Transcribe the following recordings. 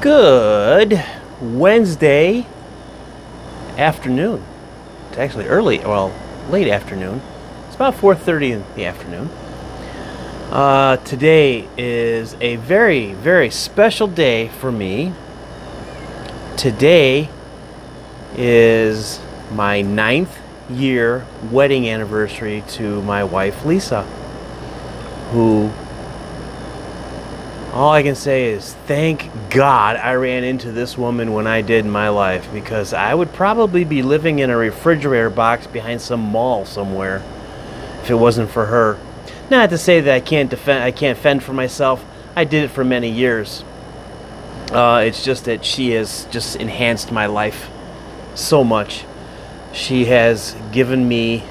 Good Wednesday afternoon. It's actually late afternoon. It's about 4:30 in the afternoon. Today is a very, very special day for me. Today is my 9th year wedding anniversary to my wife, Lisa, who all I can say is thank God I ran into this woman when I did in my life, because I would probably be living in a refrigerator box behind some mall somewhere if it wasn't for her. Not to say that I can't fend for myself. I did it for many years. It's just that she has just enhanced my life so much. She has given me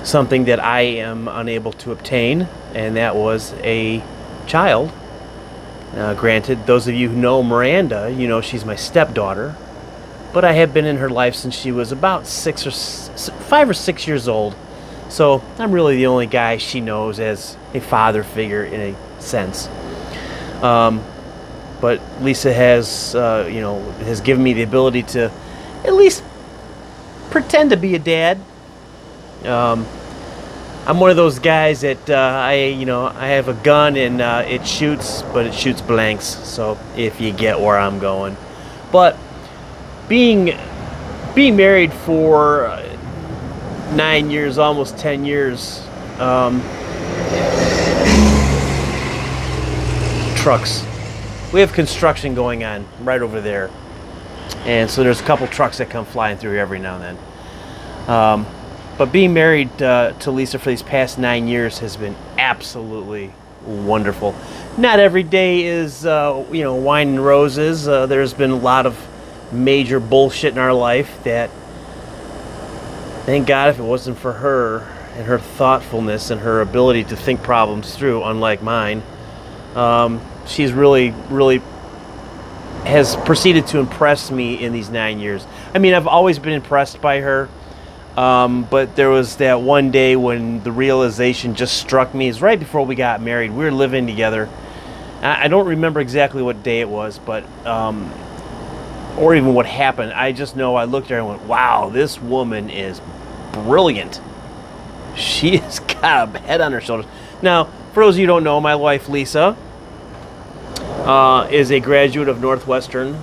something that I am unable to obtain, and that was a child. Granted, those of you who know Miranda, you know she's my stepdaughter, but I have been in her life since she was about 5 or 6 years old, so I'm really the only guy she knows as a father figure in a sense. But Lisa has given me the ability to at least pretend to be a dad. I'm one of those guys that I have a gun and it shoots, but it shoots blanks. So if you get where I'm going, but being married for 9 years, almost 10 years, trucks. We have construction going on right over there, and so there's a couple trucks that come flying through here every now and then. But being married to Lisa for these past 9 years has been absolutely wonderful. Not every day is, wine and roses. There's been a lot of major bullshit in our life that, thank God, if it wasn't for her and her thoughtfulness and her ability to think problems through, unlike mine, she's really, really has proceeded to impress me in these 9 years. I mean, I've always been impressed by her. But there was that one day when the realization just struck me. It's right before we got married. We were living together. I don't remember exactly what day it was, but or even what happened. I just know I looked at her and went, wow, this woman is brilliant. She has got a head on her shoulders. Now, for those of you who don't know, my wife, Lisa, is a graduate of Northwestern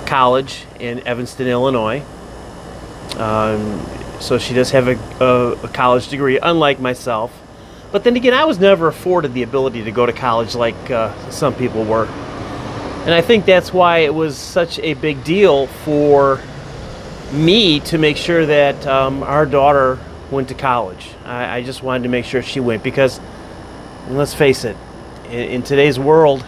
College in Evanston, Illinois. So she does have a college degree, unlike myself. But then again, I was never afforded the ability to go to college like some people were. And I think that's why it was such a big deal for me to make sure that our daughter went to college. I just wanted to make sure she went, because, and let's face it, in today's world,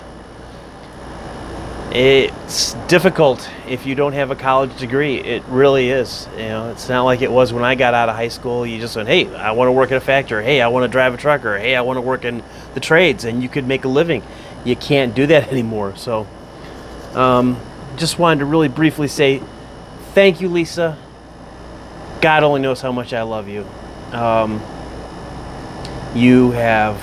it's difficult if you don't have a college degree. It really is. It's not like it was when I got out of high school. You just went, hey, I want to work at a factory. Hey, I want to drive a truck. Or hey, I want to work in the trades, and you could make a living. You can't do that anymore. So just wanted to really briefly say thank you, Lisa. God only knows how much I love you. You have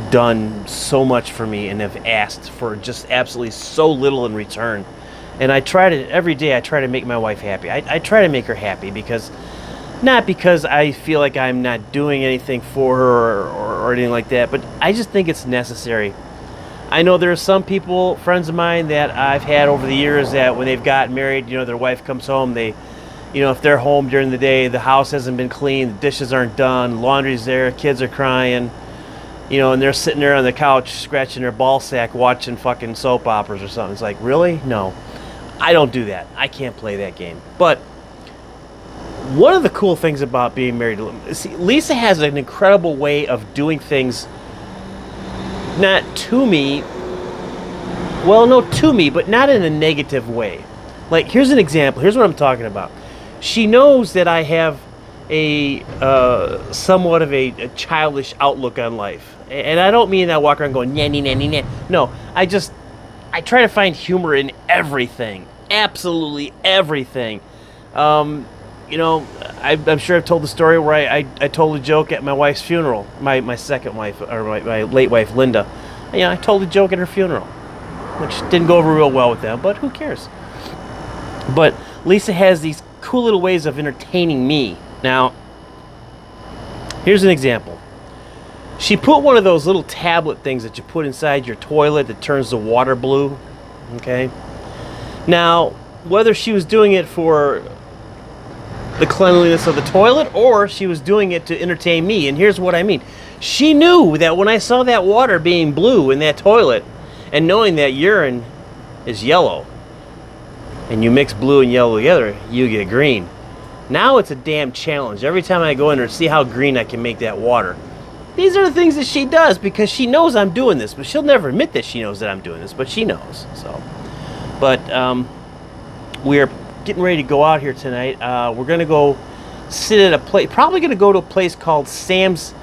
done so much for me and have asked for just absolutely so little in return. And every day I try to make my wife happy. I try to make her happy, not because I feel like I'm not doing anything for her or anything like that, but I just think it's necessary. I know there are some people, friends of mine, that I've had over the years, that when they've gotten married, their wife comes home, if they're home during the day, the house hasn't been cleaned, the dishes aren't done, laundry's there, kids are crying, and they're sitting there on the couch scratching their ball sack watching fucking soap operas or something. It's like, really? No. I don't do that. I can't play that game. But one of the cool things about being married to Lisa has an incredible way of doing things, not to me, to me, but not in a negative way. Like, here's an example. Here's what I'm talking about. She knows that I have a somewhat of a childish outlook on life. And I don't mean I walk around going, nanny, nanny, nanny. No, I try to find humor in everything. Absolutely everything. I'm sure I've told the story where I told a joke at my wife's funeral, my second wife, or my late wife, Linda. I told a joke at her funeral. which didn't go over real well with them, but who cares? But Lisa has these cool little ways of entertaining me. Now, here's an example. She put one of those little tablet things that you put inside your toilet that turns the water blue. Okay? Now, whether she was doing it for the cleanliness of the toilet or she was doing it to entertain me, and here's what I mean. She knew that when I saw that water being blue in that toilet, and knowing that urine is yellow, and you mix blue and yellow together, you get green. Now it's a damn challenge. Every time I go in there to see how green I can make that water. These are the things that she does because she knows I'm doing this, but she'll never admit that she knows that I'm doing this, but she knows. So, but we're getting ready to go out here tonight. We're gonna go sit at a place. Probably gonna go to a place called Sam's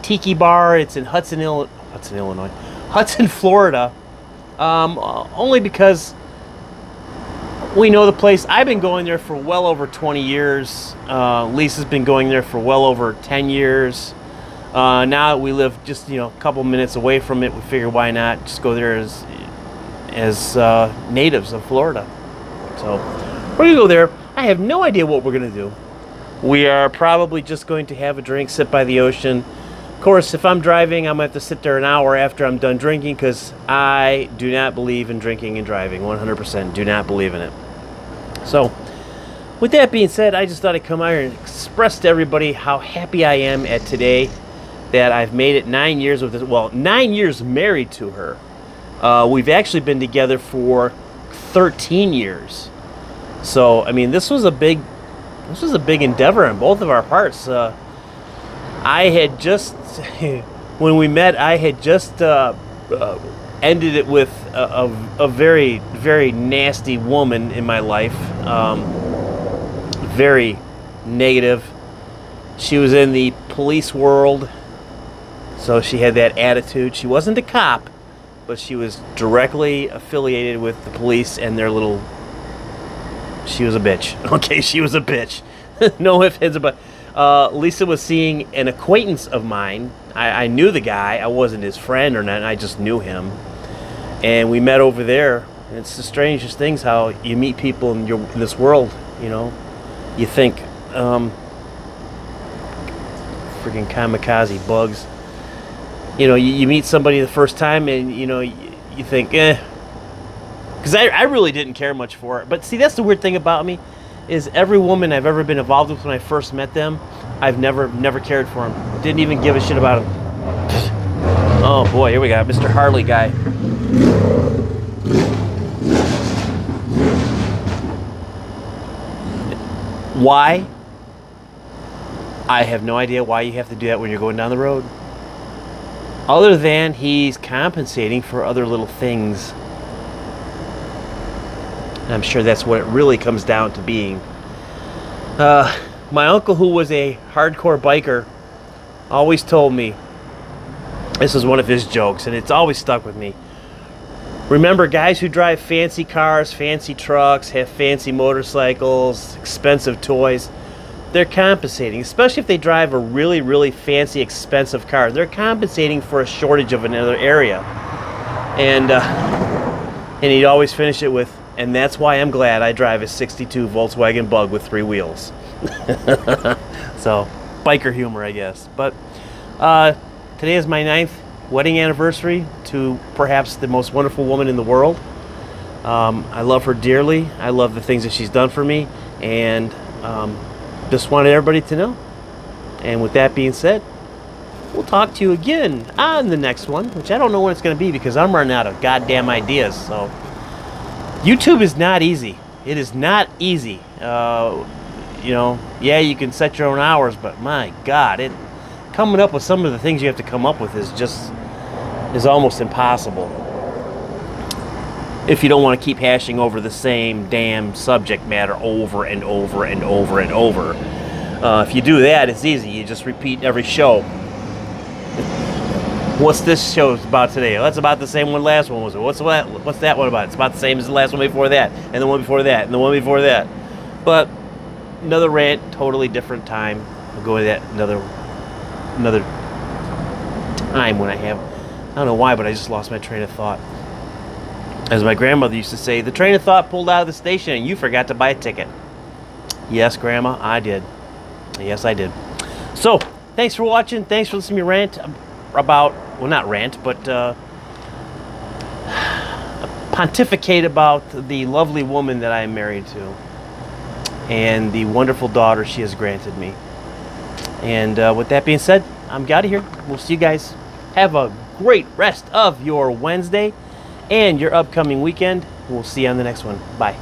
Tiki Bar. It's in Hudson, Florida. Only because we know the place. I've been going there for well over 20 years. Lisa's been going there for well over 10 years. Now that we live just a couple minutes away from it, we figure why not just go there as natives of Florida. So we're gonna go there. I have no idea what we're gonna do. We are probably just going to have a drink, sit by the ocean. Of course, if I'm driving, I'm gonna have to sit there an hour after I'm done drinking because I do not believe in drinking and driving. 100% do not believe in it. So, with that being said, I just thought I'd come out here and express to everybody how happy I am at today that I've made it 9 years with this. Well, 9 years married to her. We've actually been together for 13 years. So, I mean, this was a big endeavor on both of our parts. I had just, when we met, I had just ended it with a very, very nasty woman in my life. Very negative. She was in the police world, so she had that attitude. She wasn't a cop, but she was directly affiliated with the police and their little... She was a bitch. Okay, she was a bitch. No ifs, ands, or buts. Lisa was seeing an acquaintance of mine. I knew the guy. I wasn't his friend or not. I just knew him. And we met over there. And it's the strangest things how you meet people in this world, You think, freaking kamikaze bugs. You meet somebody the first time and, you think, Because I really didn't care much for it. But see, that's the weird thing about me, is every woman I've ever been involved with when I first met them, I've never cared for them. Didn't even give a shit about them. Oh boy, here we got Mr. Harley guy. Why? I have no idea why you have to do that when you're going down the road. Other than he's compensating for other little things. I'm sure that's what it really comes down to being. My uncle, who was a hardcore biker, always told me, this is one of his jokes, and it's always stuck with me. Remember, guys who drive fancy cars, fancy trucks, have fancy motorcycles, expensive toys, they're compensating, especially if they drive a really, really fancy, expensive car. They're compensating for a shortage of another area. And he'd always finish it with, and that's why I'm glad I drive a 62 Volkswagen Bug with 3 wheels. So, biker humor, I guess. But today is my 9th wedding anniversary to perhaps the most wonderful woman in the world. I love her dearly. I love the things that she's done for me. And just wanted everybody to know. And with that being said, we'll talk to you again on the next one, which I don't know when it's going to be because I'm running out of goddamn ideas. So, YouTube is not easy. It is not easy. Yeah, you can set your own hours, but my God, coming up with some of the things you have to come up with is almost impossible. If you don't want to keep hashing over the same damn subject matter over and over and over and over. If you do that, it's easy. You just repeat every show. What's this show about today? That's about the same one last one was. What's that one about? It's about the same as the last one before that, and the one before that, and the one before that. But another rant, totally different time. We'll go with that another time when I don't know why, but I just lost my train of thought. As my grandmother used to say, the train of thought pulled out of the station and you forgot to buy a ticket. Yes, Grandma, I did. Yes, I did. So, thanks for watching. Thanks for listening to me rant about, well, not rant, but pontificate about the lovely woman that I am married to and the wonderful daughter she has granted me. And with that being said, I'm out of here. We'll see you guys. Have a great rest of your Wednesday and your upcoming weekend. We'll see you on the next one. Bye.